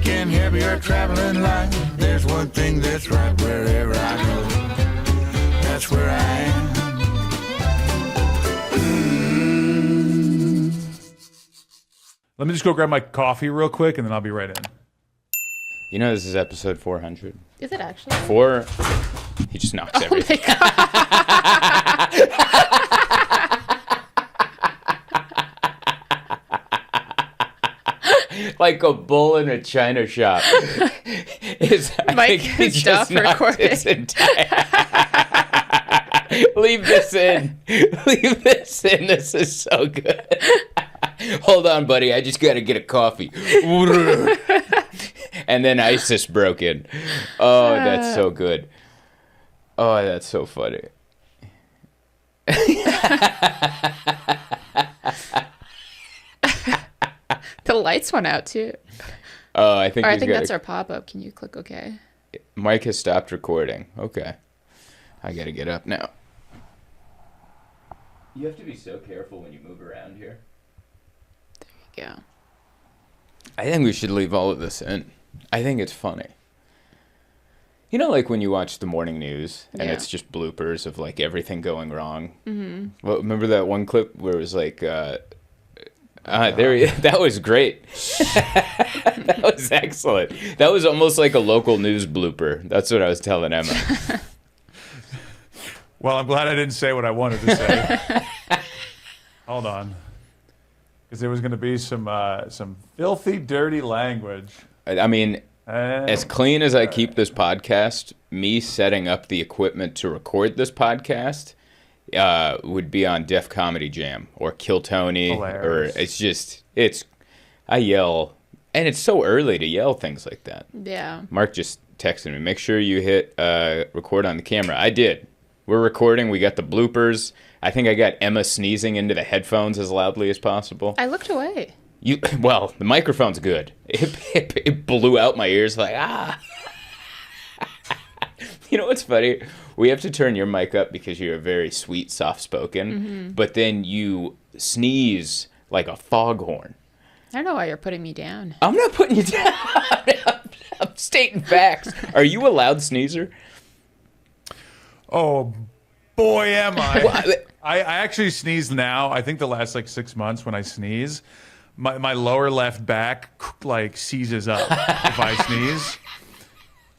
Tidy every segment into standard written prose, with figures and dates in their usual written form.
can help your traveling life. There's one thing that's right wherever I go. That's where I am. Let me just go grab my coffee real quick, and then I'll be right in. You know this is episode 400. Is it actually? He just knocks everything. Like a bull in a china shop. Mike has stopped recording. Leave this in. Leave this in. This is so good. Hold on, buddy. I just got to get a coffee. And then ISIS broke in. Oh, that's so good. Oh, that's so funny. The lights went out too. Oh, I think that's our pop-up. Can you click OK? Mike has stopped recording. Okay. I got to get up now. You have to be so careful when you move around here. There you go. I think we should leave all of this in. I think it's funny. You know, like when you watch the morning news and it's just bloopers of like everything going wrong. Mm-hmm. Well, remember that one clip where it was like, that was great. That was excellent. That was almost like a local news blooper. That's what I was telling Emma. Well, I'm glad I didn't say what I wanted to say. Hold on. Because there was going to be some filthy, dirty language. I mean, as clean as I keep this podcast, me setting up the equipment to record this podcast would be on Def Comedy Jam or Kill Tony. Hilarious. I yell, and it's so early to yell things like that. Yeah. Mark just texted me, make sure you hit record on the camera. I did. We're recording. We got the bloopers. I think I got Emma sneezing into the headphones as loudly as possible. I looked away. Well, the microphone's good. It blew out my ears like, ah. You know what's funny? We have to turn your mic up because you're very sweet, soft-spoken, but then you sneeze like a foghorn. I don't know why you're putting me down. I'm not putting you down. I'm stating facts. Are you a loud sneezer? Oh, boy, am I. I actually sneeze now. I think the last, 6 months when I sneeze, my lower left back, seizes up if I sneeze.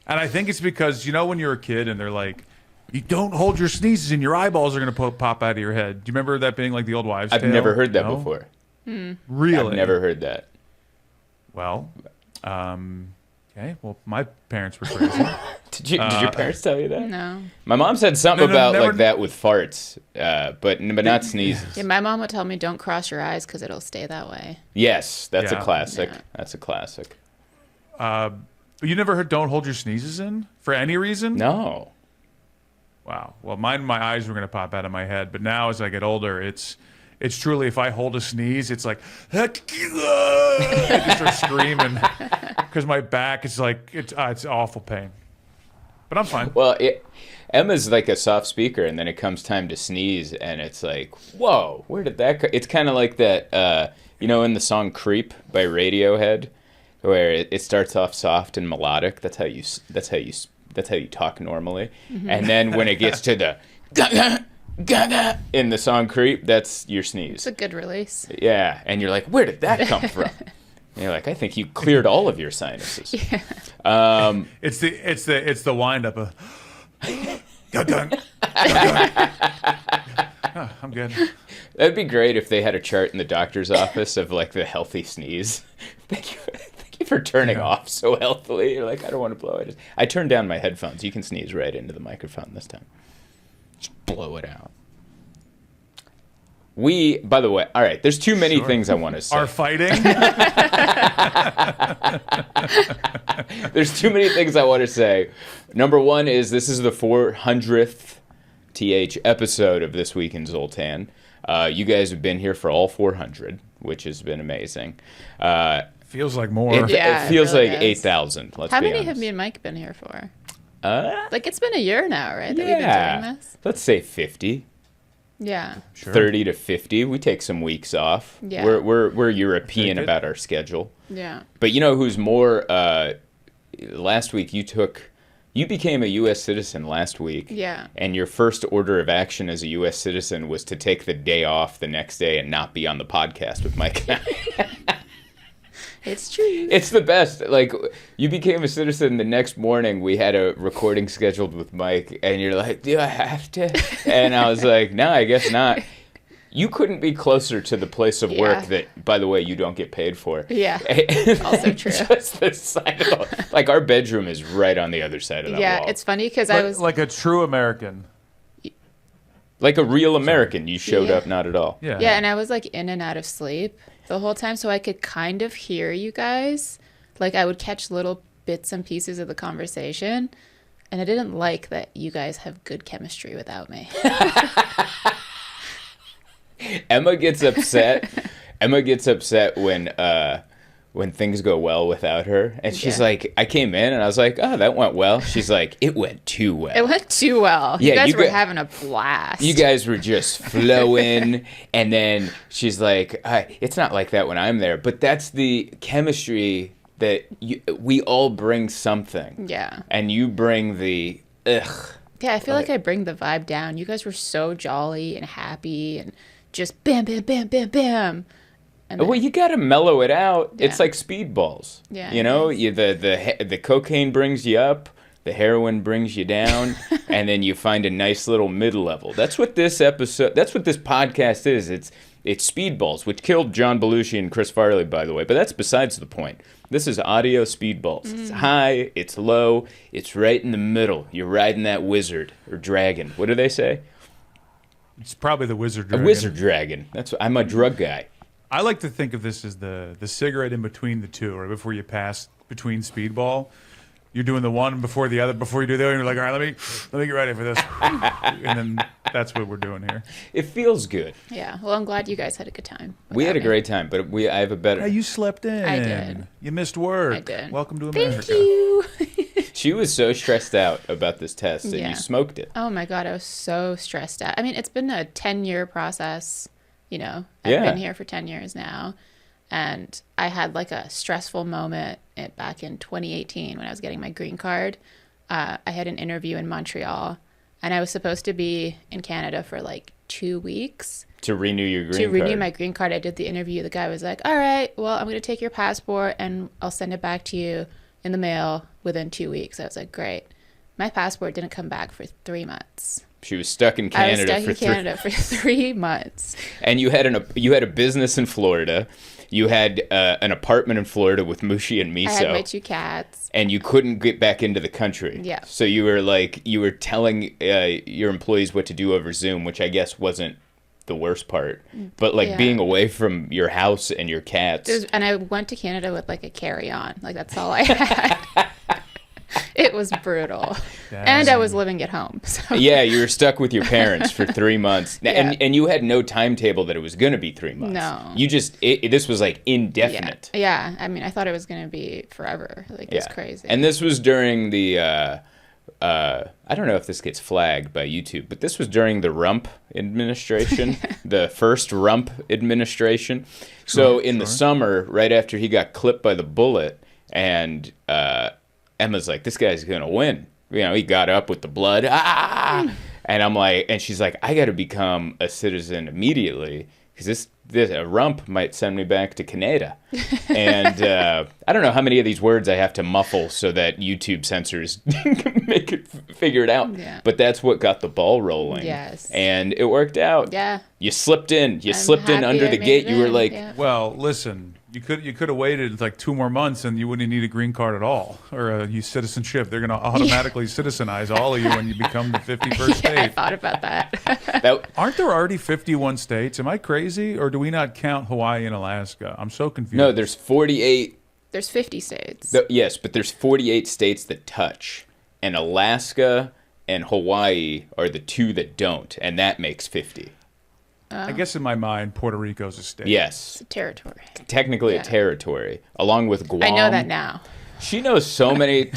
And I think it's because, when you're a kid and they're like, you don't hold your sneezes and your eyeballs are going to pop out of your head. Do you remember that being like the old wives' tale? I've never heard that before. Really? I've never heard that. Well, okay. Well, my parents were crazy. Did your parents tell you that? No. My mom said something about that with farts, but not sneezes. Yeah, my mom would tell me don't cross your eyes because it'll stay that way. Yes, that's a classic. Yeah. That's a classic. You never heard don't hold your sneezes in for any reason? No. Wow. Well, my eyes were going to pop out of my head, but now as I get older, it's truly, if I hold a sneeze, it's like, I just start screaming because my back is it's awful pain. But I'm fine. Well, Emma's like a soft speaker, and then it comes time to sneeze, and it's like, whoa, where did that go? It's kind of like that, in the song "Creep" by Radiohead, where it starts off soft and melodic. That's how you talk normally, and then when it gets to the gaga in the song "Creep," that's your sneeze. It's a good release. Yeah, and you're like, where did that come from? And you're like, I think you cleared all of your sinuses. Yeah. It's the wind up of I'm good. That'd be great if they had a chart in the doctor's office of the healthy sneeze. Thank you for turning off so healthily. You're like, I don't want to blow it. I turned down my headphones. You can sneeze right into the microphone this time. Just blow it out. By the way, all right, there's too many things I want to say. Are fighting? There's too many things I want to say. Number one is this is the 400th episode of This Week in Zoltan. You guys have been here for all 400, which has been amazing. Feels like more. It feels really like is. 8,000, let's How be many honest. have me and Mike been here for? It's It's been a year now, right? That yeah. we've been doing this? Let's say 50. Yeah. Sure. 30 to 50. We take some weeks off. Yeah. We're European Take it. about our schedule. Yeah. But you know who's more? Last week you became a U.S. citizen last week. Yeah. And your first order of action as a U.S. citizen was to take the day off the next day and not be on the podcast with Mike and I. It's true. It's the best. Like, you became a citizen the next morning. We had a recording scheduled with Mike, and you're like, do I have to? And I was like, no, I guess not. You couldn't be closer to the place of work that, by the way, you don't get paid for. Yeah. Also true. Just the side of, like, our bedroom is right on the other side of that Yeah, wall. it's funny because I was like a true American. Like a real American. You showed Yeah. up not at all. Yeah. Yeah, and I was like in and out of sleep the whole time, so I could kind of hear you guys. Like I would catch little bits and pieces of the conversation, and I didn't like that you guys have good chemistry without me. Emma gets upset. Emma gets upset when things go well without her, and she's Yeah. like, I came in and I was like, oh, that went well. She's like, it went too well. It went too well. Yeah, you guys you were got- having a blast. You guys were just flowing, and then she's like, it's not like that when I'm there, but that's the chemistry that we all bring something. Yeah. And you bring the ugh. Yeah, I feel like I bring the vibe down. You guys were so jolly and happy and just bam, bam, bam, bam, bam. And Well, you gotta mellow it out. Yeah. It's like speedballs. Yeah, You it know, is. the cocaine brings you up, the heroin brings you down, and then you find a nice little mid-level. That's what this podcast is. It's speedballs, which killed John Belushi and Chris Farley, by the way. But that's besides the point. This is audio speedballs. It's high, it's low, it's right in the middle. You're riding that wizard or dragon. What do they say? It's probably the wizard A dragon. wizard dragon. I'm a drug guy. I like to think of this as the cigarette in between the two, or before you pass between speedball. You're doing the one before the other, before you do the other, and you're like, all right, let me get ready for this. And then that's what we're doing here. It feels good. yeah, well, I'm glad you guys had a good time. We had a without me. great time, but I have a better. Hey, you slept in. I did. You missed work. I did. Welcome to America. Thank you. She was so stressed out about this test, and Yeah. you smoked it. Oh my God, I was so stressed out. I mean, it's been a 10-year process, you know. I've Yeah. been here for 10 years now. And I had like a stressful moment back in 2018 when I was getting my green card. I had an interview in Montreal, and I was supposed to be in Canada for like 2 weeks. To renew your green To card. renew my green card, I did the interview. The guy was like, all right, well, I'm going to take your passport and I'll send it back to you in the mail within 2 weeks. I was like, great. My passport didn't come back for 3 months. She was stuck in I was Canada stuck in Canada for 3 months. And you had a business in Florida. You had an apartment in Florida with Mushi and Miso. I had my 2 cats. And you couldn't get back into the country. Yeah. So you were telling your employees what to do over Zoom, which I guess wasn't the worst part. But like Yeah. being away from your house and your cats. And I went to Canada with like a carry-on. Like that's all I had. It was brutal. And I was living at home. So. Yeah, you were stuck with your parents for 3 months. Yeah. And you had no timetable that it was going to be 3 months. No. You just, this was like indefinite. Yeah. I mean, I thought it was going to be forever. Like, it's crazy. And this was during the, I don't know if this gets flagged by YouTube, but this was during the Rump administration, the first Rump administration. So in the summer, right after he got clipped by the bullet, and Emma's like, this guy's going to win. You know, he got up with the blood. And I'm like, and she's like, I got to become a citizen immediately because a rump might send me back to Canada. And I don't know how many of these words I have to muffle so that YouTube censors make it figure it out. Yeah. But that's what got the ball rolling. Yes. And it worked out. Yeah. You slipped in. You I'm slipped in happy under I the made gate. it You were in. like, Yeah. Well, listen, you could have waited like 2 more months and you wouldn't need a green card at all, or you citizenship. They're going to automatically citizenize all of you when you become the 51st I state. thought about that. that, Aren't there already 51 states? Am I crazy, or do we not count Hawaii and Alaska? I'm so confused. no, there's 48. There's 50 states. Yes, but there's 48 states that touch. And Alaska and Hawaii are the 2 that don't. And that makes 50. I guess in my mind, Puerto Rico's a state. Yes. It's a territory. Technically a Yeah. territory, along with Guam. I know that now. She knows so many.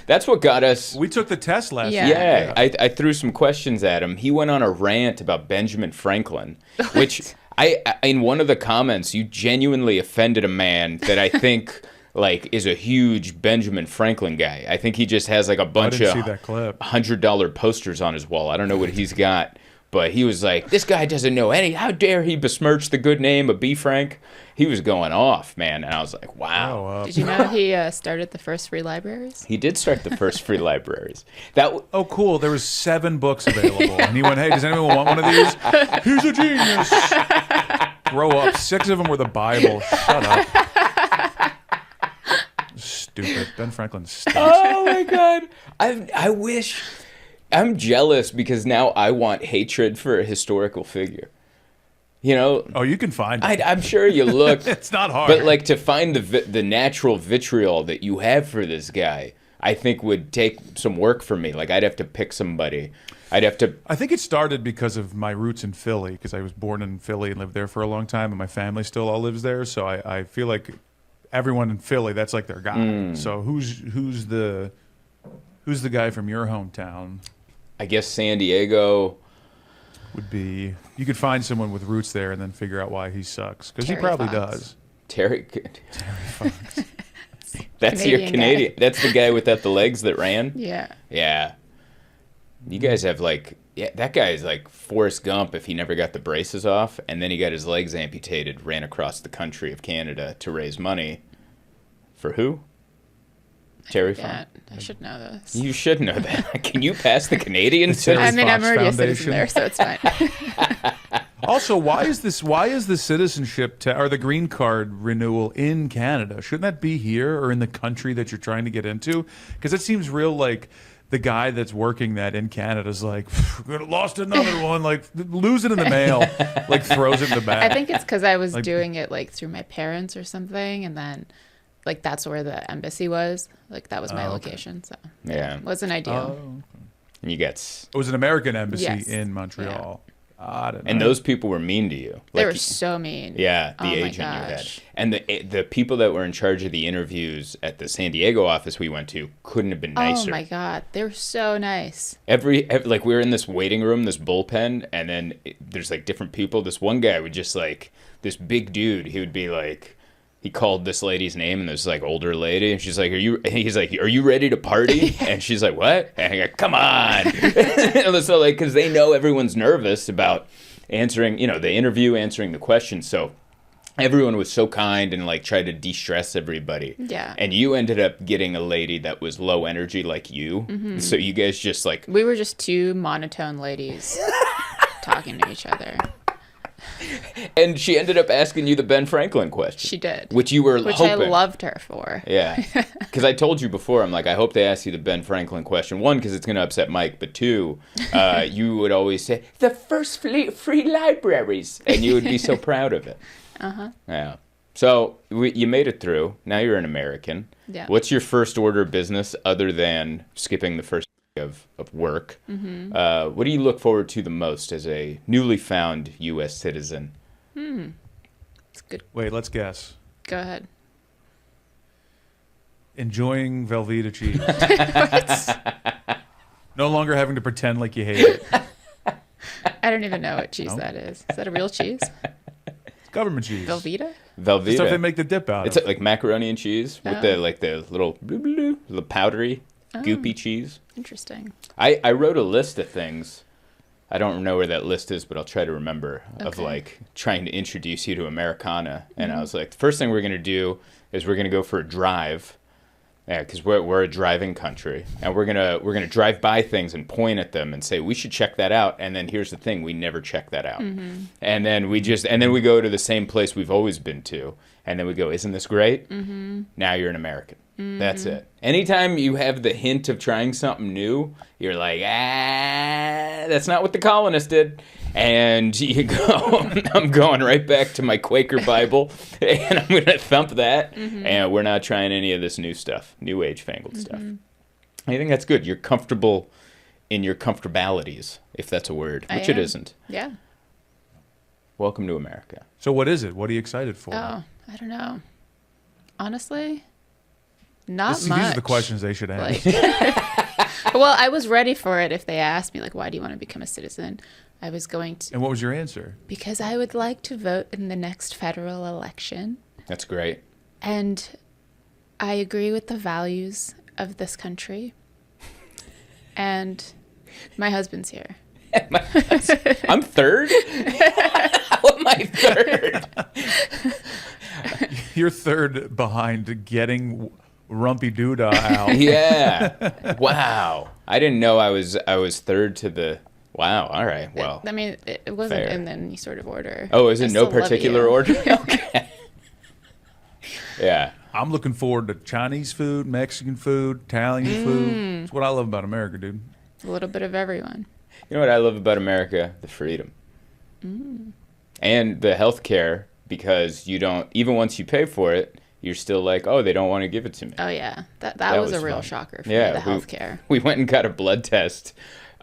That's what got us. We took the test last Yeah. week. Yeah, I threw some questions at him. He went on a rant about Benjamin Franklin, which I in one of the comments, you genuinely offended a man that I think like is a huge Benjamin Franklin guy. I think he just has like a I bunch didn't of see that clip. $100 posters on his wall. I don't know what he's got, but he was like, "This guy doesn't know any. How dare he besmirch the good name of B. Frank?" He was going off, man, and I was like, "Wow." Did you know he started the first free libraries? He did start the first free libraries. That Oh, cool. There was 7 books available. And he went, hey, does anyone want one of these? He's a genius. Grow up. 6 of them were the Bible. Shut up. Stupid. Ben Franklin stinks. Oh my god. I wish I'm jealous because now I want hatred for a historical figure. You know, Oh, you can find it. I'm sure you look, It's not hard. but like to find the natural vitriol that you have for this guy, I think would take some work for me. Like I'd have to pick somebody. I'd have to. I think it started because of my roots in Philly, because I was born in Philly and lived there for a long time, and my family still all lives there. So I feel like everyone in Philly, that's like their guy. So who's the guy from your hometown? I guess San Diego. Would be, you could find someone with roots there and then figure out why he sucks, because he Terry probably Fox. does. Terry. Fox. That's your Canadian Canadian. guy. That's the guy without the legs that ran. Yeah. Yeah. You guys have like, yeah, that guy is like Forrest Gump if he never got the braces off, and then he got his legs amputated, ran across the country of Canada to raise money. For who? Terry Yeah, Fox. I should know this. You should know that. Can you pass the Canadian Terry I mean, I'm Fox already a Foundation. citizen there, so it's fine. Also, why is the citizenship or the green card renewal in Canada? Shouldn't that be here or in the country that you're trying to get into? Because it seems real like the guy that's working that in Canada is like, lost another one, like lose it in the mail, like throws it in the bag. I think it's because I was Like- doing it like through my parents or something, and then like that's where the embassy was. Like that was my location, so Yeah. it wasn't ideal. And you got, It was an American embassy Yes. in Montreal. I don't know. and those people were mean to you. They Like, were so mean. yeah, the Oh my agent you had, gosh. and the people that were in charge of the interviews at the San Diego office we went to couldn't have been nicer. Oh my god, they were so nice. Every like we were in this waiting room, this bullpen, and then there's like different people. This one guy would just like this big dude. He would be like, he called this lady's name, and this like older lady, and she's like, He's like, "Are you ready to party?" And she's like, "What?" And I go, "Come on!" And so like, because they know everyone's nervous about answering, the interview, answering the questions, so. Everyone was so kind and like tried to de-stress everybody. Yeah. And you ended up getting a lady that was low energy like you. Mm-hmm. So you guys just like, We were just two monotone ladies talking to each other. and she ended up asking you the Ben Franklin question. She did. Which you were Which hoping. I loved her for. Yeah. Because I told you before, I'm like, I hope they ask you the Ben Franklin question. One, because it's going to upset Mike. But two, you would always say, the first free libraries. And you would be so proud of it. Uh-huh. Yeah. So you made it through. Now you're an American. Yeah. What's your first order of business other than skipping the first of work? Mm-hmm. What do you look forward to the most as a newly found U.S. citizen? It's good. Wait, let's guess. Go ahead. Enjoying Velveeta cheese. No longer having to pretend like you hate it. I don't even know what cheese No? that is. Is that a real cheese? It's government cheese. Velveeta? The Velveeta. stuff they make the dip out It's of. like macaroni and cheese with Oh. the little the powdery, goopy cheese. Interesting. I wrote a list of things. I don't know where that list is, but I'll try to remember of Okay. like trying to introduce you to Americana. And I was like, the first thing we're gonna do is we're gonna go for a drive. Yeah, because we're a driving country, and we're gonna drive by things and point at them and say we should check that out. And then here's the thing: we never check that out. And then we go to the same place we've always been to, and then we go, isn't this great? Now you're an American. That's it. Anytime you have the hint of trying something new, you're like, that's not what the colonists did. And you go, I'm going right back to my Quaker Bible, and I'm going to thump that, and we're not trying any of this new stuff, new age fangled stuff. I think that's good. You're comfortable in your comfortabilities, if that's a word, I which it am. isn't. Yeah. Welcome to America. So what is it? What are you excited for? Oh, I don't know. Honestly, Not See, much. these are the questions they should ask. Well, I was ready for it if they asked me, like, why do you want to become a citizen? I was going to. And what was your answer? Because I would like to vote in the next federal election. That's great. And I agree with the values of this country. And my husband's here. I'm third? How am I third? You're third behind getting Rumpy Doodah out. Yeah. Wow. I didn't know I was third to the. Wow. All right. Well. I mean, it wasn't fair. in any sort of order. Oh, is it I no still love particular you. order? Okay. Yeah. I'm looking forward to Chinese food, Mexican food, Italian food. It's what I love about America, dude. A little bit of everyone. You know what I love about America? The freedom. And the health care, because you don't, even once you pay for it, you're still like, oh, they don't want to give it to me. Oh, yeah. That was a real fun. shocker for Yeah, me, the healthcare. We went and got a blood test.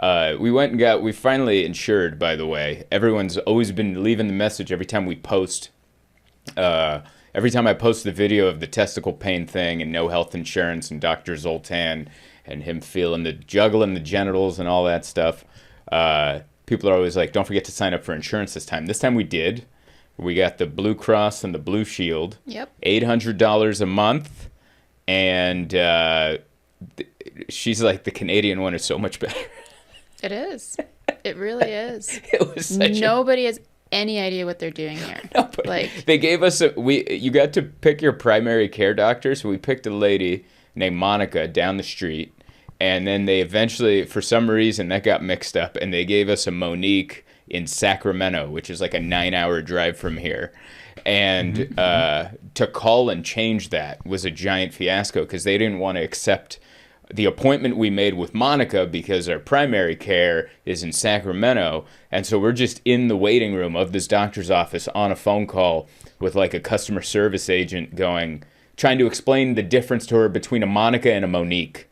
We finally insured, by the way. Everyone's always been leaving the message every time we post. Every time I post the video of the testicle pain thing and no health insurance and Dr. Zoltan and him juggling the genitals and all that stuff, people are always like, don't forget to sign up for insurance this time. This time we did. We got the Blue Cross and the Blue Shield. Yep. $800 a month. And she's like, the Canadian one is so much better. It is. It really is. It was such Nobody has any idea what they're doing here. Like, they gave us you got to pick your primary care doctor, so we picked a lady named Monica down the street, and then they eventually, for some reason, that got mixed up, and they gave us a Monique in Sacramento, which is like a 9-hour drive from here. And to call and change that was a giant fiasco because they didn't want to accept the appointment we made with Monica because our primary care is in Sacramento. And so we're just in the waiting room of this doctor's office on a phone call with like a customer service agent trying to explain the difference to her between a Monica and a Monique.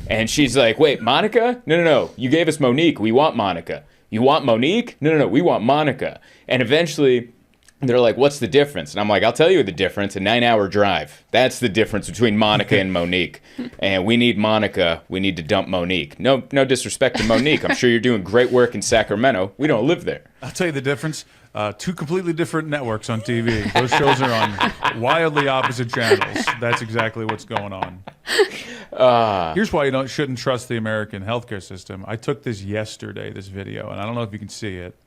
And she's like, wait, Monica? No. You gave us Monique. We want Monica. You want Monique? No. We want Monica. And eventually they're like, what's the difference? And I'm like, I'll tell you the difference. A 9-hour drive. That's the difference between Monica and Monique. And we need Monica. We need to dump Monique. No disrespect to Monique. I'm sure you're doing great work in Sacramento. We don't live there. I'll tell you the difference. Two completely different networks on TV. Those shows are on wildly opposite channels. That's exactly what's going on. Here's why you shouldn't trust the American healthcare system. I took this yesterday, this video, and I don't know if you can see it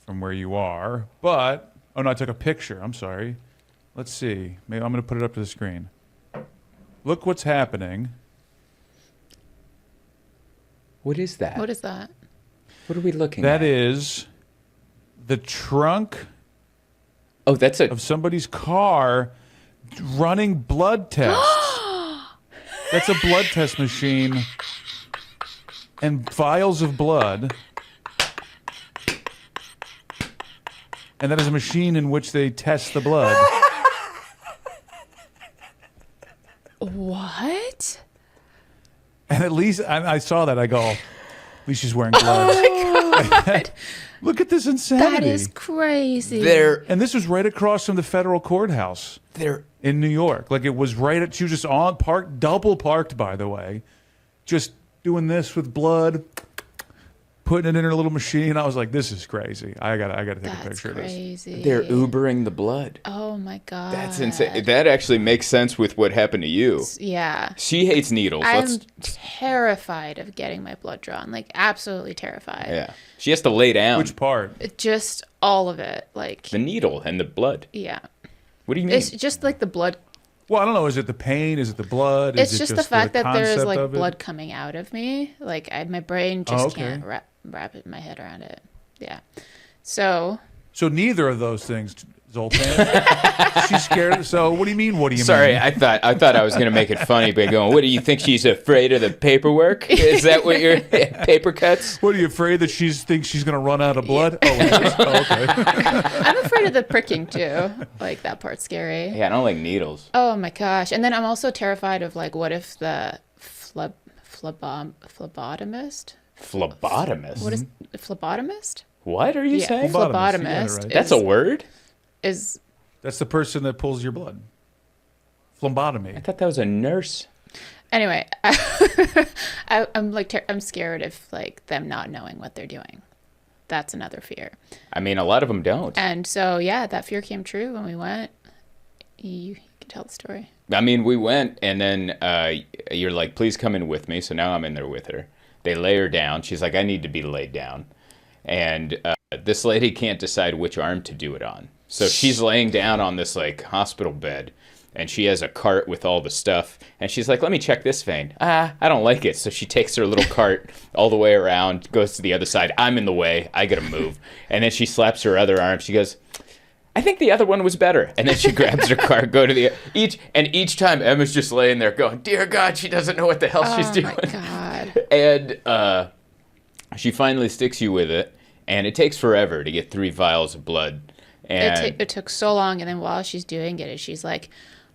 from where you are, but... Oh, no, I took a picture. I'm sorry. Let's see. Maybe I'm going to put it up to the screen. Look what's happening. What is that? what is that? What are we looking That at? is the trunk Oh, that's of somebody's car running blood tests. That's a blood test machine and vials of blood. And that is a machine in which they test the blood. What? And at least I saw that. I go, at least she's wearing gloves. Look at this insanity. That is crazy. And this was right across from the federal courthouse in New York. Like it was right at, she was just on parked, double parked, by the way, just doing this with blood, putting it in her little machine. I was like, this is crazy. I gotta take a picture of this. Crazy. They're Ubering the blood. Oh my god. That's insane. That actually makes sense with what happened to you. Yeah. She hates needles. I'm terrified of getting my blood drawn. Like absolutely terrified. Yeah. She has to lay down. Which part? Just all of it. Like The needle and the blood. yeah. What do you mean? It's just like the blood. Well, I don't know. Is it the pain? Is it the blood? It's Is it just the fact that there's concept like of it? blood coming out of me. Like my brain just okay. can't wrap my head around it. Yeah. So neither of those things, Zoltan. She's scared. So what do you mean? What do you Sorry, mean? I thought I was going to make it funny by going, what do you think she's afraid of the paperwork? Is that what your paper cuts? What are you afraid that she thinks she's going to run out of blood? Oh, it is? Oh, okay. I'm afraid of the pricking too. Like that part's scary. Yeah, I don't like needles. Oh my gosh. And then I'm also terrified of like what if the phlebotomist? Phlebotomist? What is phlebotomist? What are you Yeah. saying? You got it Phlebotomist right. That's a word? is That's the person that pulls your blood. Phlebotomy. I thought that was a nurse. Anyway, I'm scared of like them not knowing what they're doing. That's another fear. I mean, a lot of them don't. And so, yeah, that fear came true when we went. You can tell the story. I mean, we went, and then you're like, please come in with me. So now I'm in there with her. They lay her down. She's like, I need to be laid down. And this lady can't decide which arm to do it on. So she's laying down on this like hospital bed, and she has a cart with all the stuff. And she's like, let me check this vein. I don't like it. So she takes her little cart all the way around, goes to the other side. I'm in the way. I got to move. And then she slaps her other arm. She goes, I think the other one was better. And then she grabs her cart, go to the each time Emma's just laying there going, dear God, she doesn't know what the hell she's doing. Oh, my God. And she finally sticks you with it. And it takes forever to get 3 vials of blood. And It took so long. And then while she's doing it, she's like,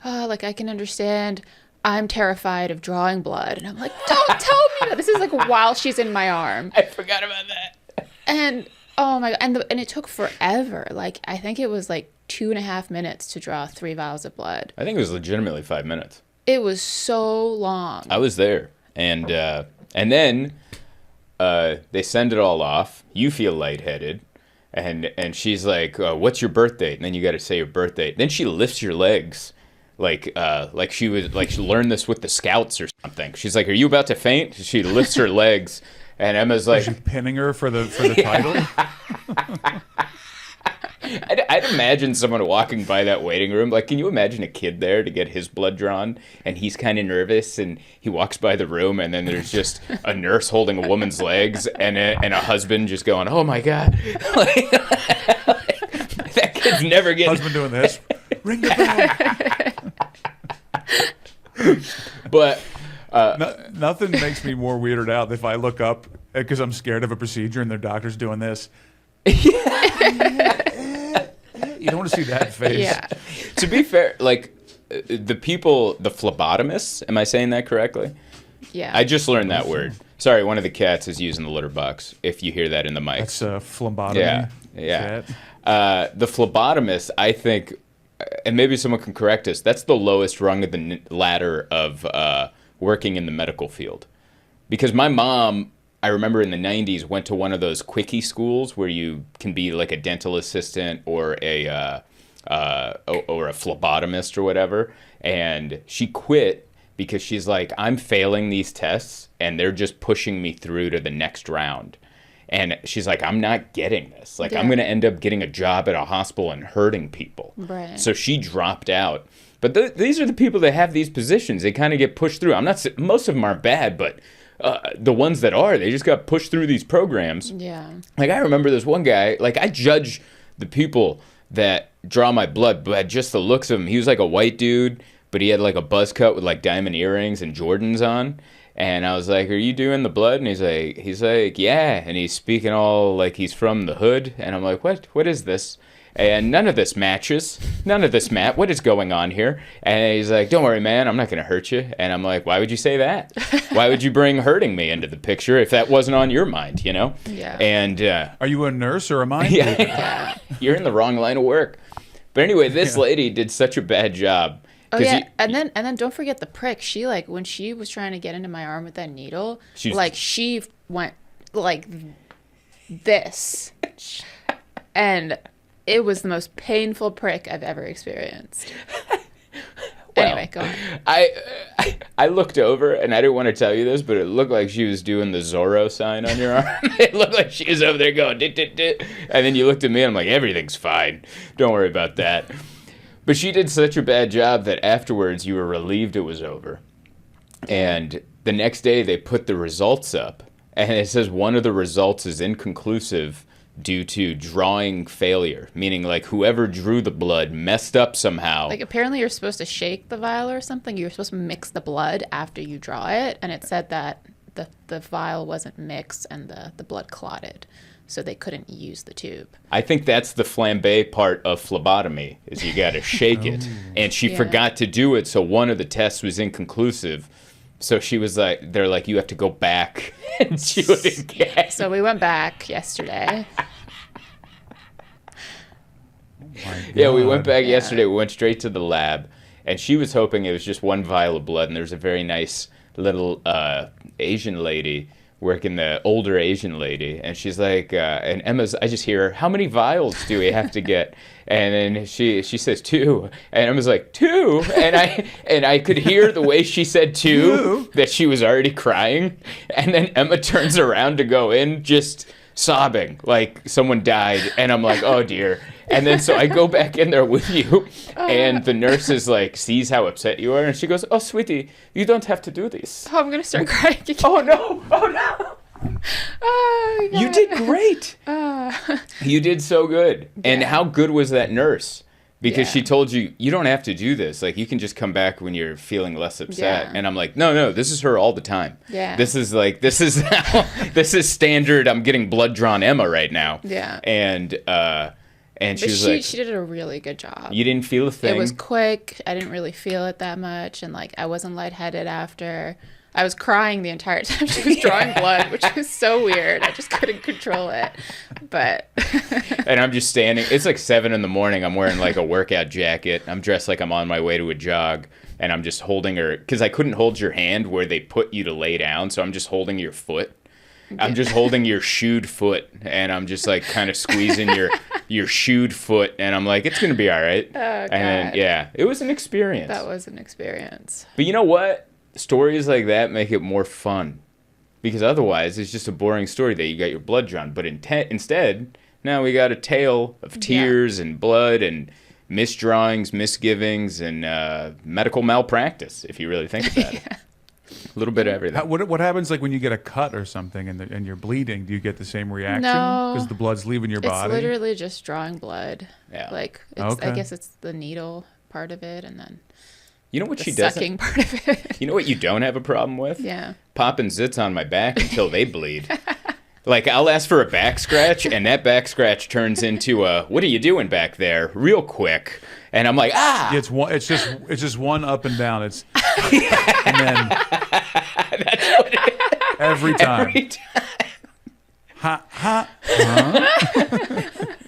oh, like, I can understand. I'm terrified of drawing blood. And I'm like, don't tell me that. This is like while she's in my arm. I forgot about that. And oh my God. And it took forever. Like, I think it was like 2.5 minutes to draw 3 vials of blood. I think it was legitimately 5 minutes. It was so long. I was there. And then they send it all off. You feel lightheaded. And she's like, what's your birth date? And then you got to say your birth date. Then she lifts your legs. Like she would like she learned this with the scouts or something. She's like, "Are you about to faint?" She lifts her legs, and Emma's like, Was she pinning her for the title? I'd imagine someone walking by that waiting room. Like, can you imagine a kid there to get his blood drawn, and he's kind of nervous, and he walks by the room, and then there's just a nurse holding a woman's legs, and a husband just going, "Oh my God!" like, that kid's never getting. Husband doing this. Ring the bell. But Nothing makes me more weirded out if I look up because I'm scared of a procedure and their doctor's doing this. You don't want to see that face. Yeah. To be fair, like the phlebotomists, am I saying that correctly? Yeah. I just learned that word. Sorry, one of the cats is using the litter box. If you hear that in the mic. That's a phlebotomy. Yeah. Cat. The phlebotomist, I think, and maybe someone can correct us, that's the lowest rung of the ladder of working in the medical field. Because my mom, I remember in the 90s, went to one of those quickie schools where you can be like a dental assistant or a phlebotomist or whatever. And she quit because she's like, I'm failing these tests and they're just pushing me through to the next round. And she's like, I'm not getting this. Like, I'm going to end up getting a job at a hospital and hurting people. Right. So she dropped out. But these are the people that have these positions. They kind of get pushed through. Most of them aren't bad, but the ones that are, they just got pushed through these programs. Yeah. Like, I remember this one guy, like, I judge the people that draw my blood by just the looks of him. He was like a white dude, but he had like a buzz cut with like diamond earrings and Jordans on. And I was like, are you doing the blood? And he's like, yeah. And he's speaking all like he's from the hood. And I'm like, what is this? And none of this matches. None of this what is going on here? And he's like, don't worry, man, I'm not going to hurt you. And I'm like, why would you say that? Why would you bring hurting me into the picture if that wasn't on your mind, you know? Yeah. And are you a nurse or a mind? Yeah. You're in the wrong line of work. But anyway, this lady did such a bad job. Oh yeah, and then don't forget the prick. She like when she was trying to get into my arm with that needle, she went like this, and it was the most painful prick I've ever experienced. Well, anyway, go on. I looked over and I didn't want to tell you this, but it looked like she was doing the Zorro sign on your arm. It looked like she was over there going dit, dit, dit. And then you looked at me and I'm like, everything's fine. Don't worry about that. But she did such a bad job that afterwards you were relieved it was over. And the next day they put the results up. And it says one of the results is inconclusive due to drawing failure. Meaning like whoever drew the blood messed up somehow. Like apparently you're supposed to shake the vial or something. You're supposed to mix the blood after you draw it. And it said that the vial wasn't mixed and the blood clotted. So they couldn't use the tube. I think that's the flambe part of phlebotomy, is you got to shake it. And she forgot to do it, so one of the tests was inconclusive. So she was like, they're like, you have to go back and do it again. So we went back yesterday. Yeah, we went back yesterday. We went straight to the lab. And she was hoping it was just one vial of blood. And there's a very nice little Asian lady working, the older Asian lady, and she's like, and Emma's, I just hear her, how many vials do we have to get? And then she says 2, and Emma's like 2, and I could hear the way she said 2 that she was already crying, and then Emma turns around to go in, just sobbing like someone died, and I'm like, oh dear. And then so I go back in there with you, and the nurse is like, sees how upset you are, and she goes, oh sweetie, you don't have to do this. Oh, I'm gonna start crying again. Oh no. Oh, God. You did great. You did so good. And how good was that nurse? Because she told you, you don't have to do this. Like, you can just come back when you're feeling less upset. Yeah. And I'm like, no, this is her all the time. Yeah. This is standard. I'm getting blood drawn Emma right now. Yeah. And she was like, she did a really good job. you didn't feel a thing. It was quick. I didn't really feel it that much, and like I wasn't lightheaded after. I was crying the entire time she was drawing blood, which was so weird. I just couldn't control it. But and I'm just standing. It's like 7 a.m. I'm wearing like a workout jacket. I'm dressed like I'm on my way to a jog, and I'm just holding her because I couldn't hold your hand where they put you to lay down, so I'm just holding your foot. I'm just holding your shoed foot, and I'm just like kind of squeezing your shoed foot, and I'm like, it's gonna be all right. Oh, God. And then, it was an experience. That was an experience. But you know what? Stories like that make it more fun, because otherwise it's just a boring story that you got your blood drawn. But instead, now we got a tale of tears and blood and misdrawings, misgivings, and medical malpractice, if you really think about it. A little bit of everything. What happens like when you get a cut or something and you're bleeding? Do you get the same reaction? No. Because the blood's leaving your body? It's literally just drawing blood. Yeah. Like, Okay. I guess it's the needle part of it, and then You know what the she doesn't? sucking part of it. You know what you don't have a problem with? Yeah. Popping zits on my back until they bleed. Like, I'll ask for a back scratch, and that back scratch turns into a, what are you doing back there? Real quick. And I'm like, ah! It's just one up and down. It's and then That's what it is. every time. Every time. Huh?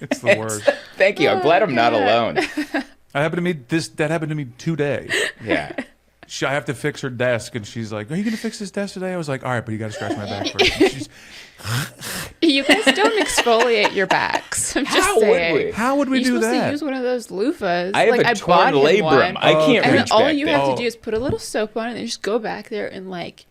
It's the worst. Thank you. I'm glad I'm not alone. That happened to me today. Yeah. I have to fix her desk, and she's like, "Are you gonna fix this desk today?" I was like, "All right, but you got to scratch my back first." And she's, You guys don't exfoliate your backs. I'm just How would saying. we? how would we You're do supposed that? to use one of those loofahs. I have like, a bought torn him labrum. one. I can't And reach all back you there. have to do is put a little soap on it, and then just go back there and like.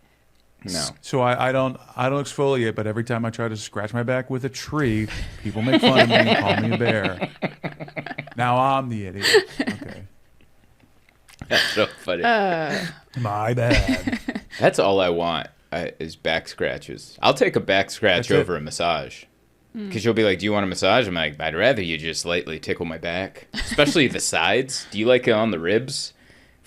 No. So I don't exfoliate, but every time I try to scratch my back with a tree, people make fun of me and call me a bear. Now I'm the idiot. Okay, That's so funny. my bad. That's all I want is back scratches. I'll take a back scratch That's it. over a massage. Because you'll be like, do you want a massage? I'm like, I'd rather you just lightly tickle my back. Especially the sides. Do you like it on the ribs?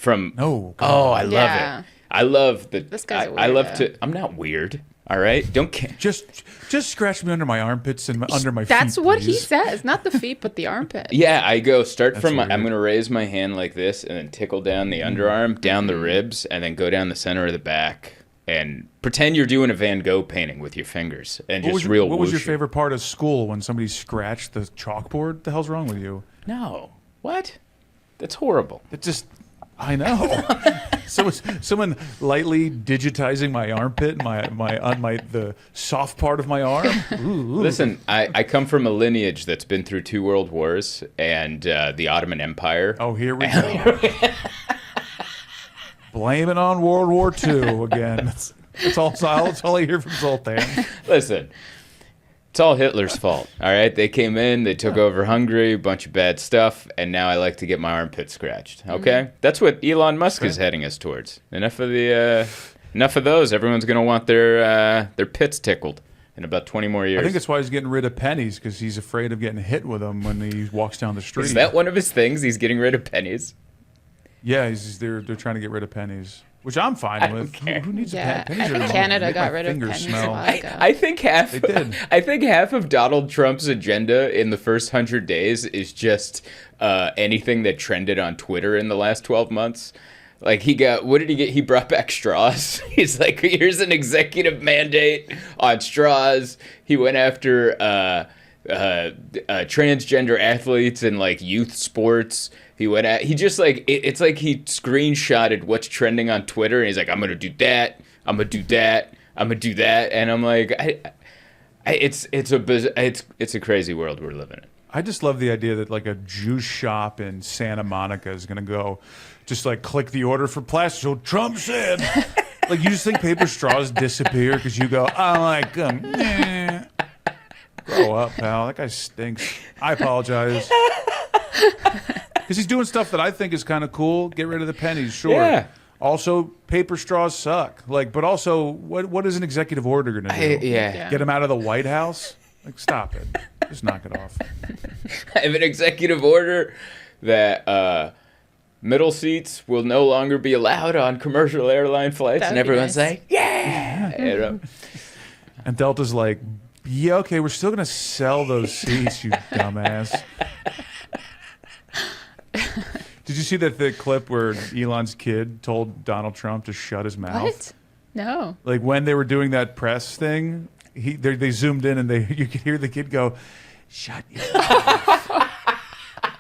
No. Oh, I love Yeah. it. I love the. This guy's a I love weirdo. to. I'm not weird. All right. Don't. Just scratch me under my armpits and under my feet. That's what he please. says. Not the feet, but the armpit. Yeah, I go start from. weird. I'm gonna raise my hand like this, and then tickle down the underarm, down the ribs, and then go down the center of the back, and pretend you're doing a Van Gogh painting with your fingers, and What just was your, real. what was your whooshy. favorite part of school when somebody scratched the chalkboard? The hell's wrong with you? No. What? That's horrible. It just, I know. Someone lightly digitizing my armpit, the soft part of my arm. Ooh. Listen, I come from a lineage that's been through 2 world wars and the Ottoman Empire. Oh, here we go. Blame it on World War II again. That's all I hear from Zoltan. Listen, it's all Hitler's fault. All right, they came in, they took over Hungary, a bunch of bad stuff, and now I like to get my armpit scratched. Okay, that's what Elon Musk is heading us towards. Enough of those. Everyone's gonna want their pits tickled in about 20 more years. I think that's why he's getting rid of pennies, because he's afraid of getting hit with them when he walks down the street. Is that one of his things? He's getting rid of pennies. Yeah, they're trying to get rid of pennies, which I'm fine I with. don't care. Who needs Yeah, a penny? I Pennies think are Canada make got my rid of fingers pennies a smell. while ago. I think half. They did. I think half of Donald Trump's agenda in the first 100 days is just anything that trended on Twitter in the last 12 months. Like what did he get? He brought back straws. He's like, here's an executive mandate on straws. He went after transgender athletes in like youth sports. He went at, he just like, it's like he screenshotted what's trending on Twitter, and he's like, I'm going to do that, I'm going to do that, I'm going to do that. And I'm like, it's a crazy world we're living in. I just love the idea that like a juice shop in Santa Monica is going to go just like click the order for plastic. So Trump said, like, you just think paper straws disappear because you go, I like them. Grow up, pal. That guy stinks. I apologize. Because he's doing stuff that I think is kind of cool. Get rid of the pennies, sure. Yeah. Also, paper straws suck. Like, but also, what is an executive order going to do? Yeah. Get him out of the White House? Like, stop it. Just knock it off. I have an executive order that middle seats will no longer be allowed on commercial airline flights, and everyone's nice. like, yeah. You know? And Delta's like, yeah, okay, we're still going to sell those seats, you dumbass. Did you see the clip where Elon's kid told Donald Trump to shut his mouth? What? No. Like when they were doing that press thing, they zoomed in and you could hear the kid go, "Shut your mouth."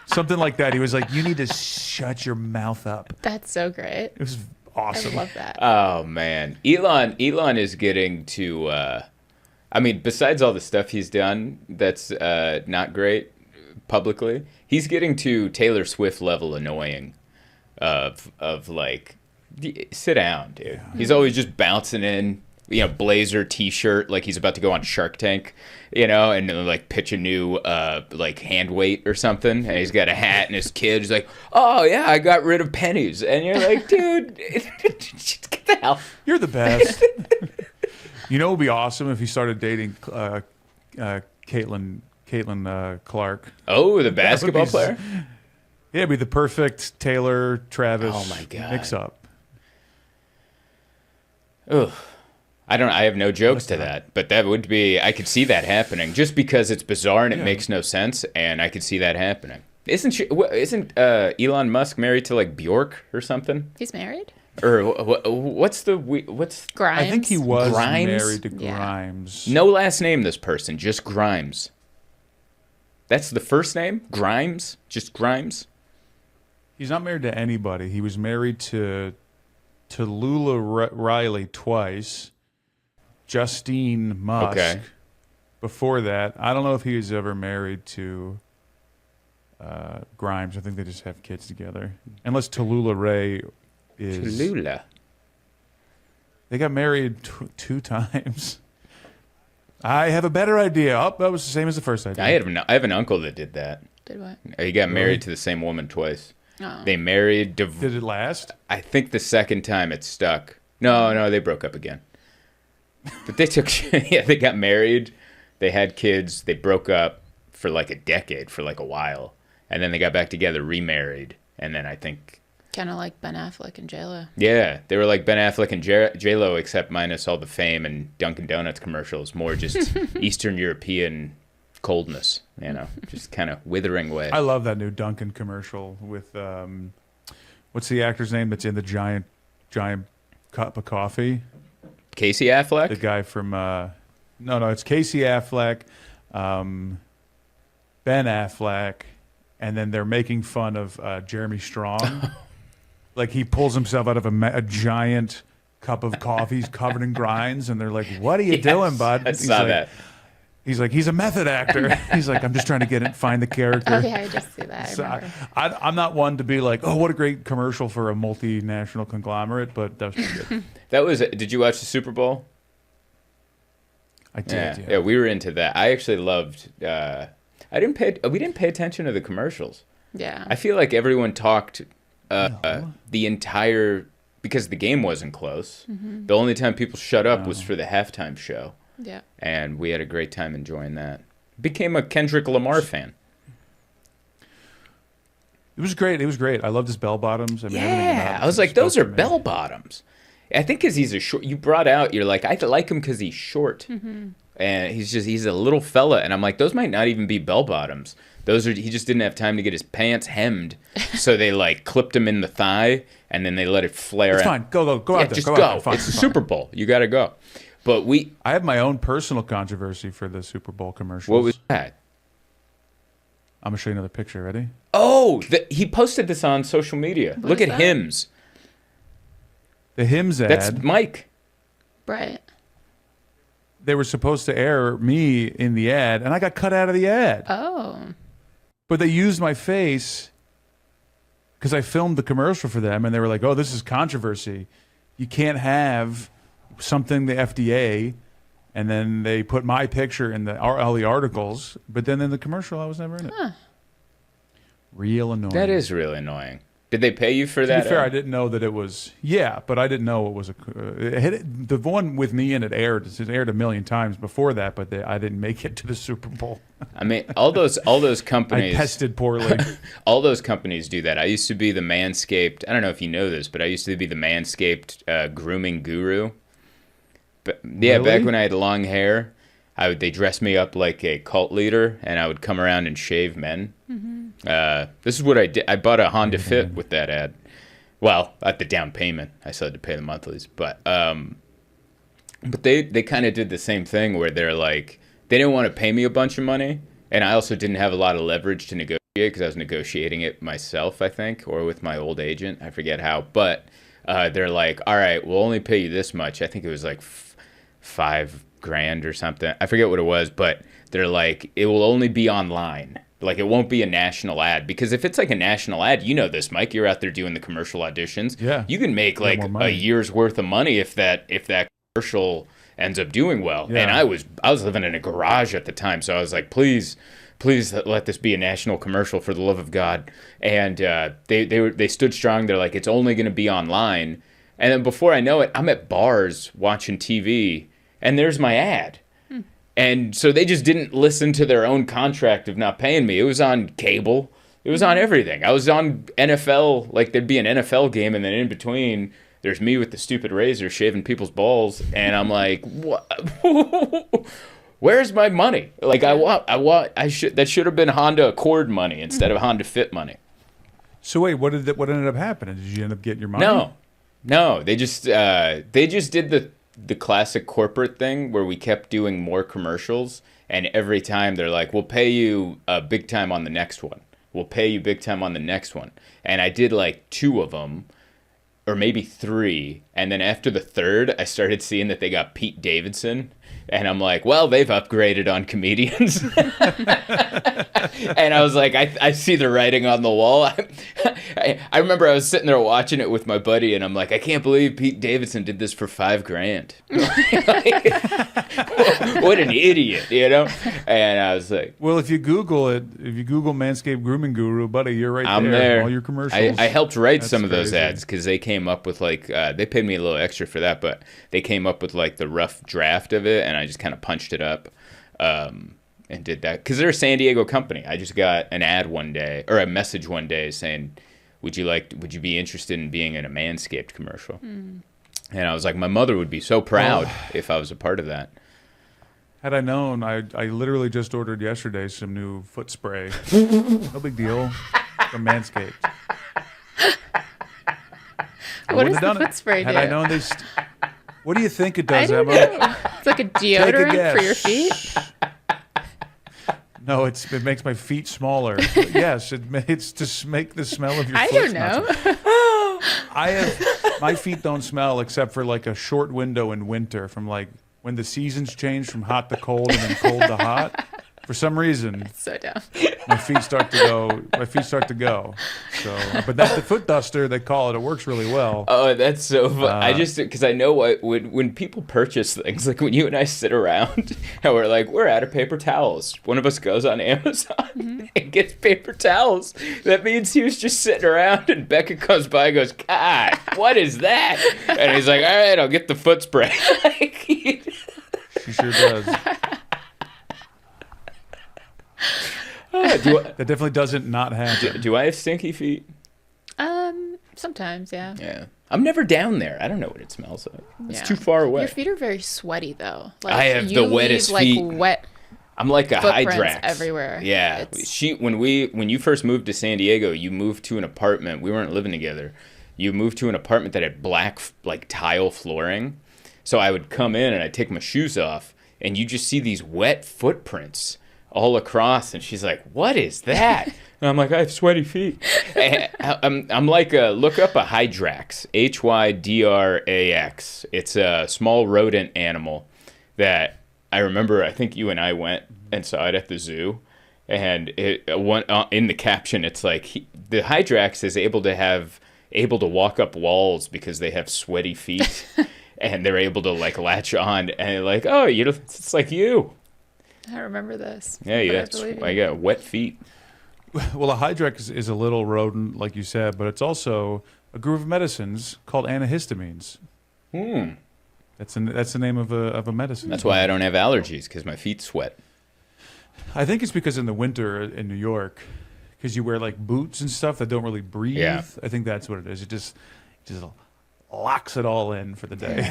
Something like that. He was like, "You need to shut your mouth up." That's so great. It was awesome. I love that. Oh man, Elon is getting to. I mean, besides all the stuff he's done that's not great publicly, he's getting to Taylor Swift level annoying. Of like, sit down, dude. Yeah. He's always just bouncing in, blazer, t-shirt, like he's about to go on Shark Tank, and like pitch a new like hand weight or something. And he's got a hat and his kid is like, "Oh yeah, I got rid of pennies," and you're like, dude, get the hell. You're the best. It would be awesome if he started dating Caitlin Clark. Oh, the basketball player? Yeah, it'd be the perfect Taylor Travis mix up. Ugh. I have no jokes to that, but that would be, I could see that happening just because it's bizarre and it makes no sense, and I could see that happening. Isn't Elon Musk married to like Bjork or something? He's married? Or what's Grimes? I think he was Grimes? married to Grimes. No last name, this person, just Grimes. That's the first name? Grimes? Just Grimes? He's not married to anybody. He was married to Lula Riley twice. Justine Musk. Okay. Before that, I don't know if he was ever married to Grimes. I think they just have kids together. Unless Tallulah Ray is... Tallulah. They got married two times. I have a better idea. Oh, that was the same as the first idea. I have an uncle that did that. Did what? He got married to the same woman twice. Oh. They married. Did it last? I think the second time it stuck. No, they broke up again. But they they got married. They had kids. They broke up for like a decade, for like a while. And then they got back together, remarried. And then I think... Kind of like Ben Affleck and J-Lo. Yeah, they were like Ben Affleck and J-Lo, except minus all the fame and Dunkin' Donuts commercials. More just Eastern European coldness, just kind of withering away. I love that new Dunkin' commercial with, what's the actor's name that's in the giant cup of coffee? Casey Affleck? The guy from, no, it's Casey Affleck, Ben Affleck, and then they're making fun of Jeremy Strong. Like he pulls himself out of a giant cup of coffee covered in grinds, and they're like, "What are you doing, bud?" I saw that. He's like, he's a method actor. He's like, I'm just trying to find the character. Oh, yeah, I just see that. So I'm not one to be like, oh, what a great commercial for a multinational conglomerate, but that was pretty good. Did you watch the Super Bowl? I did. Yeah, we were into that. I actually loved. We didn't pay attention to the commercials. Yeah. I feel like everyone talked the entire, because the game wasn't close. Mm-hmm. The only time people shut up was for the halftime show. Yeah. And we had a great time enjoying that. Became a Kendrick Lamar fan. It was great. I loved his bell bottoms. I mean, I was like, those are bell bottoms. I think because he's a short. You brought out. You're like, I like him because he's short, and he's a little fella. And I'm like, those might not even be bell bottoms. He just didn't have time to get his pants hemmed, so they like clipped him in the thigh, and then they let it flare. It's fine. Go out there. Just go. Out there. It's the Super Bowl. You got to go. But I have my own personal controversy for the Super Bowl commercials. What was that? I'm gonna show you another picture. Ready? Oh, he posted this on social media. Look is at that? Hims. The Hims ad. That's Mike. Right. They were supposed to air me in the ad, and I got cut out of the ad. Oh. But they used my face because I filmed the commercial for them, and they were like, "Oh, this is controversy. You can't have something the FDA." And then they put my picture in all the articles, but then in the commercial, I was never in it. Real annoying. That is really annoying. Did they pay you for To that? be fair, I didn't know that it was. Yeah, but I didn't know it was the one with me in it aired. It aired a million times before that, but I didn't make it to the Super Bowl. I mean, all those I companies. tested poorly. All those companies do that. I used to be the Manscaped. I don't know if you know this, but I used to be the Manscaped grooming guru. But yeah, Really? back when I had long hair, they dressed me up like a cult leader, and I would come around and shave men. This is what I did. I bought a Honda Fit with that ad. Well, at the down payment, I still had to pay the monthlies. But they kind of did the same thing where they're like, they didn't want to pay me a bunch of money, and I also didn't have a lot of leverage to negotiate because I was negotiating it myself, I think, or with my old agent. I forget how, but they're like, all right, we'll only pay you this much. I think it was like $5,000 or something. I forget what it was, but they're like, it will only be online. Like, it won't be a national ad. Because if it's like a national ad, you know this, Mike. You're out there doing the commercial auditions. Yeah. You can make like more a money. year's worth of money if that commercial ends up doing well. Yeah. And I was living in a garage at the time, so I was like, please let this be a national commercial for the love of God. And they stood strong. They're like, it's only going to be online. And then before I know it, I'm at bars watching TV, and there's my ad. And so they just didn't listen to their own contract of not paying me. It was on cable. It was on everything. I was on NFL, like there'd be an NFL game, and then in between, there's me with the stupid razor shaving people's balls, and I'm like, what? Where's my money? Like that should have been Honda Accord money instead of Honda Fit money. So wait, what ended up happening? Did you end up getting your money? No. They just did the classic corporate thing where we kept doing more commercials, and every time they're like, we'll pay you big time on the next one. We'll pay you big time on the next one. And I did like 2 of them, or maybe 3. And then after the 3rd, I started seeing that they got Pete Davidson. And I'm like, well, they've upgraded on comedians. And I was like, I see the writing on the wall. I remember I was sitting there watching it with my buddy, and I'm like, I can't believe Pete Davidson did this for $5,000. What an idiot, you know? And I was like, Well, if you Google Manscaped Grooming Guru, buddy, you're right I'm there. there. All your commercials. I helped write That's some of those crazy. ads because they came up with like they paid me a little extra for that, but they came up with like the rough draft of it, and I just kind of punched it up and did that because they're a San Diego company. I just got an ad one day or a message one day saying, would you be interested in being in a Manscaped commercial? And I was like, my mother would be so proud if I was a part of that. Had I known, I literally just ordered yesterday some new foot spray. No big deal. From Manscaped. What does wouldn't have the done foot it. spray do? Had I known what do you think it does, I don't Emma? know. It's like a deodorant guess. for your feet. No, it makes my feet smaller. But yes, it's to make the smell of your I foot. don't know. My feet don't smell except for like a short window in winter from like when the seasons change from hot to cold and then cold to hot. For some reason, So dumb. my feet start to go. So, but that's the foot duster they call it. It works really well. Oh, that's so fun. I just, because I know when people purchase things, like when you and I sit around and we're like, we're out of paper towels. One of us goes on Amazon and gets paper towels. That means he was just sitting around and Becca comes by and goes, God, what is that? And he's like, all right, I'll get the foot spray. She sure does. That definitely doesn't not happen. Do I have stinky feet? Sometimes, yeah. Yeah. I'm never down there. I don't know what it smells like. It's Yeah. too far away. Your feet are very sweaty, though. Like, I have you the wettest leave, feet. like, wet. I'm like a Footprints Hydrax everywhere. Yeah. It's- When you first moved to San Diego, you moved to an apartment. We weren't living together. You moved to an apartment that had black like tile flooring. So I would come in and I'd take my shoes off, and you just see these wet footprints all across, and she's like, "What is that?" And I'm like, "I have sweaty feet." And I'm like, look up a hydrax, Hydrax. It's a small rodent animal that I remember. I think you and I went and saw it at the zoo, and in the caption, it's like the hydrax is able to walk up walls because they have sweaty feet, and they're able to like latch on, and like, oh, it's like you. I remember this. Yeah, I got wet feet. Well, a hydrax is a little rodent, like you said, but it's also a group of medicines called antihistamines. That's the name of a medicine. That's why I don't have allergies, because my feet sweat. I think it's because in the winter in New York, because you wear like boots and stuff that don't really breathe. Yeah. I think that's what it is. It just locks it all in for the day.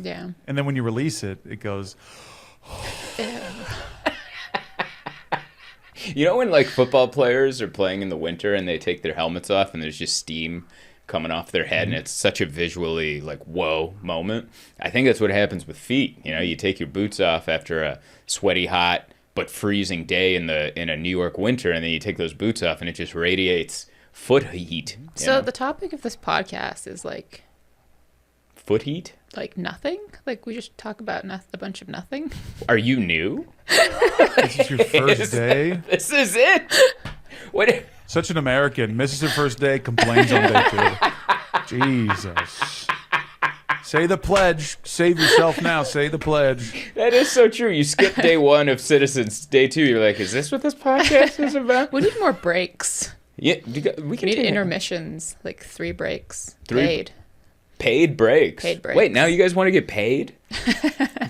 Yeah. And then when you release it, it goes. You know when like football players are playing in the winter and they take their helmets off and there's just steam coming off their head, and it's such a visually like whoa moment. I think that's what happens with feet. You know, you take your boots off after a sweaty, hot but freezing day in a New York winter, and then you take those boots off and it just radiates foot heat. So the topic of this podcast is like foot heat? Like nothing? Like we just talk about a bunch of nothing? Are you new? This is your first day. This is it. What? Such an American. Misses her first day, complains on day two. Jesus. Say the pledge. Save yourself now. Say the pledge. That is so true. You skip day one of Citizens. Day two, you're like, is this what this podcast is about? We need more breaks. Yeah, we can need do intermissions, like 3 breaks. 3 Paid. Paid breaks. Paid breaks. Wait, now you guys want to get paid?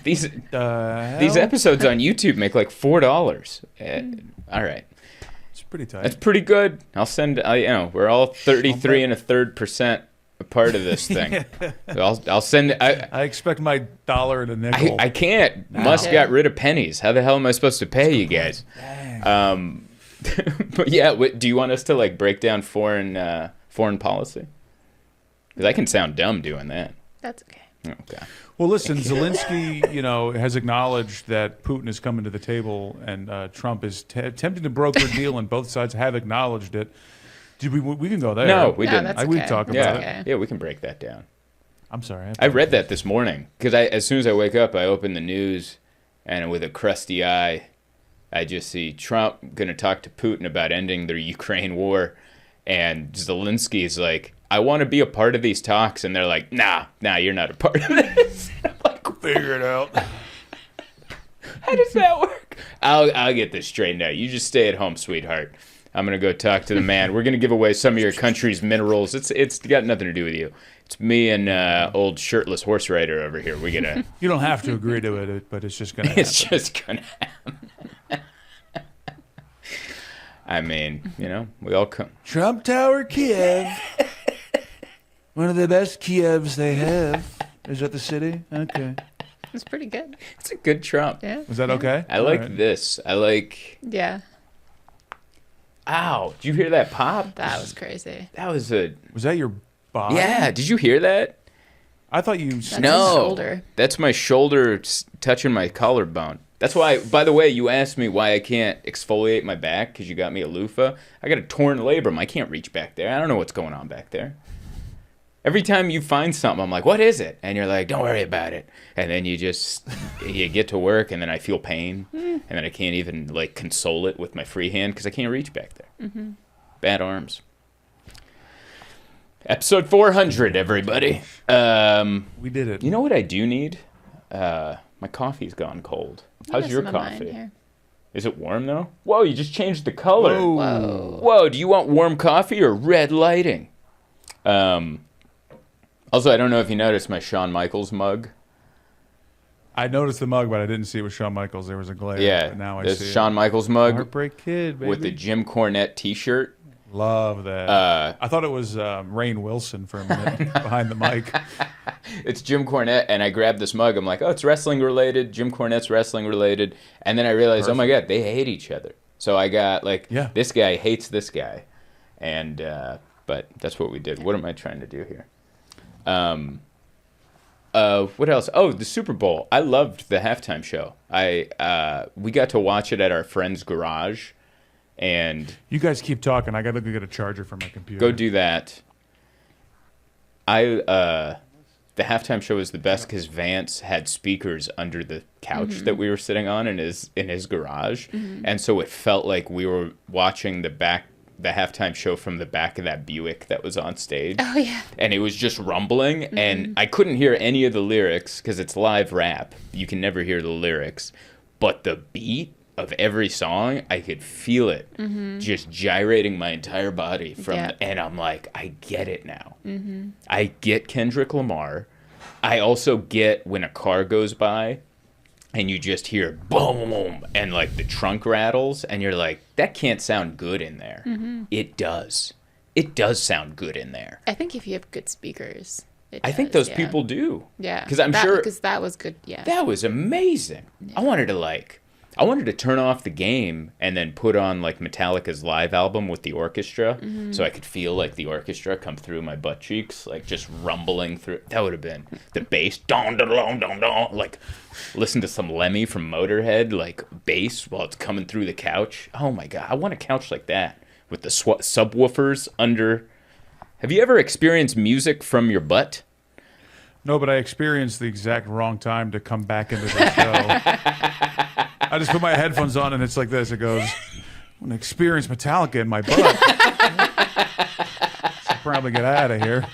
These episodes on YouTube make like $4. All right. It's pretty tight. That's pretty good. I'll send. We're all 33.33% a part of this thing. I'll send. I expect my dollar and a nickel. I can't. Musk got rid of pennies. How the hell am I supposed to pay you guys? But yeah, do you want us to like break down foreign policy? Because I can sound dumb doing that. That's okay. Okay. Well, listen, Zelensky, has acknowledged that Putin is coming to the table, and Trump is attempting to broker a deal, and both sides have acknowledged it. We can go there. No, we didn't. That's We okay. talk about Yeah, it. Okay. yeah, we can break that down. I'm sorry. I read that this morning because as soon as I wake up, I open the news, and with a crusty eye, I just see Trump going to talk to Putin about ending the Ukraine war, and Zelensky's like, I want to be a part of these talks, and they're like, nah, you're not a part of this. I'm like, Figure it out. how does that work? I'll get this straightened out. You just stay at home, sweetheart. I'm gonna go talk to the man. We're gonna give away some of your country's minerals. It's got nothing to do with you. It's me and old shirtless horse rider over here. We're gonna. You don't have to agree to it, but it's just gonna happen. It's just gonna happen. I mean, we all come. Trump Tower, Kiev. One of the best Kievs they have. Is that the city? Okay. It's pretty good. It's a good Trump. Yeah. Was that okay? I like this. I like. Yeah. Ow! Did you hear that pop? That was crazy. That was a. Was that your body? Yeah. Did you hear that? I thought you. That's No. his shoulder. That's my shoulder touching my collarbone. That's why. By the way, you asked me why I can't exfoliate my back because you got me a loofah. I got a torn labrum. I can't reach back there. I don't know what's going on back there. Every time you find something, I'm like, what is it? And you're like, don't worry about it. And then you get to work, and then I feel pain. And then I can't even, like, console it with my free hand because I can't reach back there. Mm-hmm. Bad arms. Episode 400, everybody. We did it. You know what I do need? My coffee's gone cold. How's your coffee? Is it warm, though? Whoa, you just changed the color. Whoa. Whoa, do you want warm coffee or red lighting? Also, I don't know if you noticed my Shawn Michaels mug. I noticed the mug, but I didn't see it was Shawn Michaels. There was a glare. Yeah, But now I this see Shawn it. Michaels mug Heartbreak Kid, baby. with the Jim Cornette T-shirt. Love that. I thought it was Rainn Wilson for a minute behind the mic. It's Jim Cornette, and I grabbed this mug. I'm like, oh, it's wrestling related. Jim Cornette's wrestling related. And then I realized, oh my God, they hate each other. So I got this guy hates this guy. And, but that's what we did. What am I trying to do here? What else? Oh, the Super Bowl. I loved the halftime show. We got to watch it at our friend's garage, and You guys keep talking. I gotta go get a charger for my computer. go do that. The halftime show was the best because Vance had speakers under the couch that we were sitting on in his garage, and so it felt like we were watching the halftime show from the back of that Buick that was on stage. Oh yeah. And it was just rumbling, and I couldn't hear any of the lyrics because it's live rap. You can never hear the lyrics, but the beat of every song, I could feel it just gyrating my entire body and I'm like, I get it now. I get Kendrick Lamar. I also get when a car goes by and you just hear boom and like the trunk rattles and you're like, that can't sound good in there. It does. It does sound good in there. I think if you have good speakers, I think those people do. Yeah. Because I'm sure. Because that was good. Yeah. That was amazing. Yeah. I wanted to turn off the game and then put on like Metallica's live album with the orchestra so I could feel like the orchestra come through my butt cheeks, like just rumbling through. That would have been the bass, don, don, don, don, don, like listen to some Lemmy from Motorhead, like bass while it's coming through the couch. Oh my God, I want a couch like that with the subwoofers under. Have you ever experienced music from your butt? No, but I experienced the exact wrong time to come back into the show. I just put my headphones on and it's like this. It goes, I'm gonna experience Metallica in my butt. Should probably get out of here.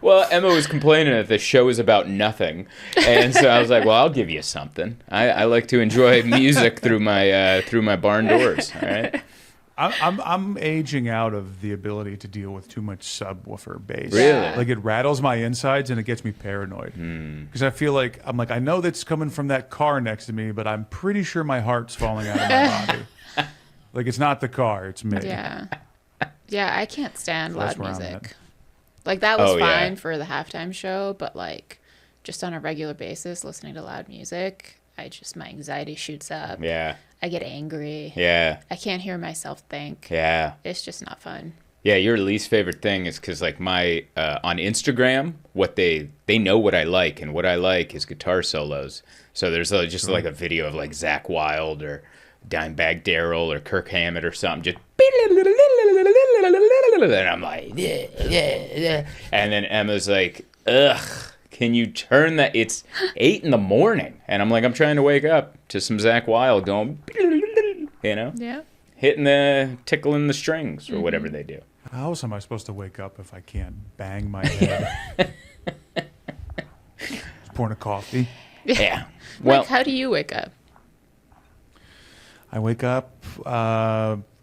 Well, Emma was complaining that the show is about nothing, and so I was like, "Well, I'll give you something. I like to enjoy music through my barn doors." All right. I'm aging out of the ability to deal with too much subwoofer bass. Really? Like it rattles my insides and it gets me paranoid. Because I feel like I know that's coming from that car next to me, but I'm pretty sure my heart's falling out of my body. Like it's not the car, it's me. Yeah. Yeah, I can't stand So that's loud where I'm music. at. Like that was Oh, yeah. fine for the halftime show, but like just on a regular basis listening to loud music, my anxiety shoots up. Yeah. I get angry. Yeah. I can't hear myself think. Yeah. It's just not fun. Yeah, your least favorite thing is because like my on Instagram, what they know what I like, and what I like is guitar solos. So there's just like a video of like Zakk Wylde or Dimebag Darrell or Kirk Hammett or something, just and I'm like, yeah. And then Emma's like, ugh, can you turn that? It's 8 a.m. and I'm like, I'm trying to wake up to some Zakk Wylde going, Yeah. tickling the strings or whatever they do. How else am I supposed to wake up if I can't bang my head? Just pouring a coffee. Yeah. Well, Like, how do you wake up? I wake up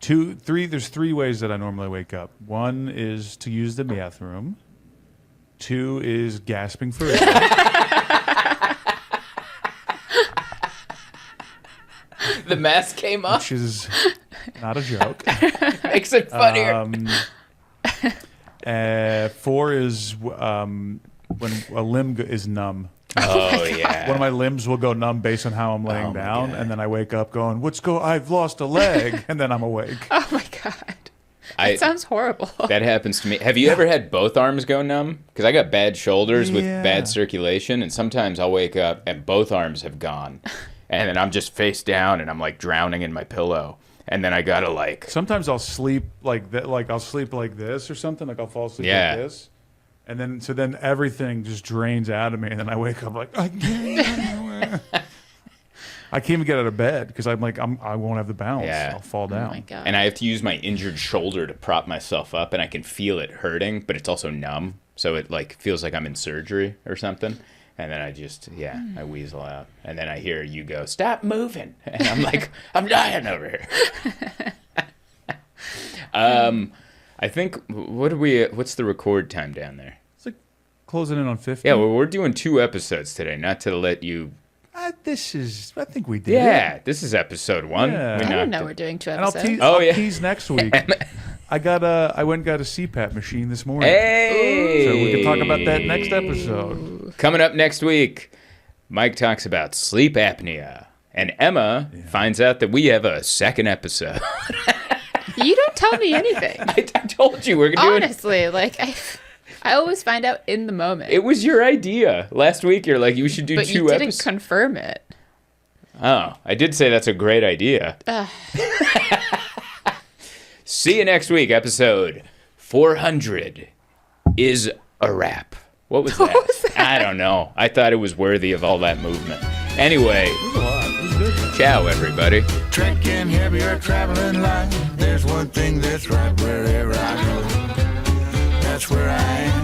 there's 3 ways that I normally wake up. 1 is to use the bathroom. 2 is gasping for air. the mask came off. Which is not a joke. Makes it funnier. 4 is when a limb is numb. Oh yeah. One of my limbs will go numb based on how I'm laying down, and then I wake up going, I've lost a leg, and then I'm awake. Oh my God. It sounds horrible. That happens to me. Have you ever had both arms go numb? Because I got bad shoulders with bad circulation, and sometimes I'll wake up and both arms have gone, and then I'm just face down and I'm like drowning in my pillow, and then I gotta like. Sometimes I'll sleep like that, like I'll sleep like this or something, like I'll fall asleep like this, and then everything just drains out of me, and then I wake up like I can't even get out of bed because I'm like I won't have the balance. Yeah. I'll fall down. Oh my God. And I have to use my injured shoulder to prop myself up, and I can feel it hurting, but it's also numb, so it like feels like I'm in surgery or something. And then I just I weasel out, and then I hear you go, "Stop moving," and I'm like, "I'm dying over here." I think what's the record time down there? It's like closing in on 50. Yeah, well, we're doing 2 episodes today, not to let you. I think we did. Yeah, this is episode 1. Yeah. We I didn't knocked know it. we're doing 2 And I'll episodes. tease, Oh, I'll yeah. tease next week. I went and got a CPAP machine this morning. Hey! So we can talk about that next episode. Coming up next week, Mike talks about sleep apnea, and Emma finds out that we have a second episode. You don't tell me anything. I told you we're doing. Honestly, like I always find out in the moment. It was your idea. Last week, you're like, you should do but 2 you didn't episodes. confirm it. Oh, I did say that's a great idea. See you next week. Episode 400 is a wrap. What was that? I don't know. I thought it was worthy of all that movement. Anyway, ciao, everybody. Trekking heavy or traveling light, there's one thing that's right wherever I go. That's where I am.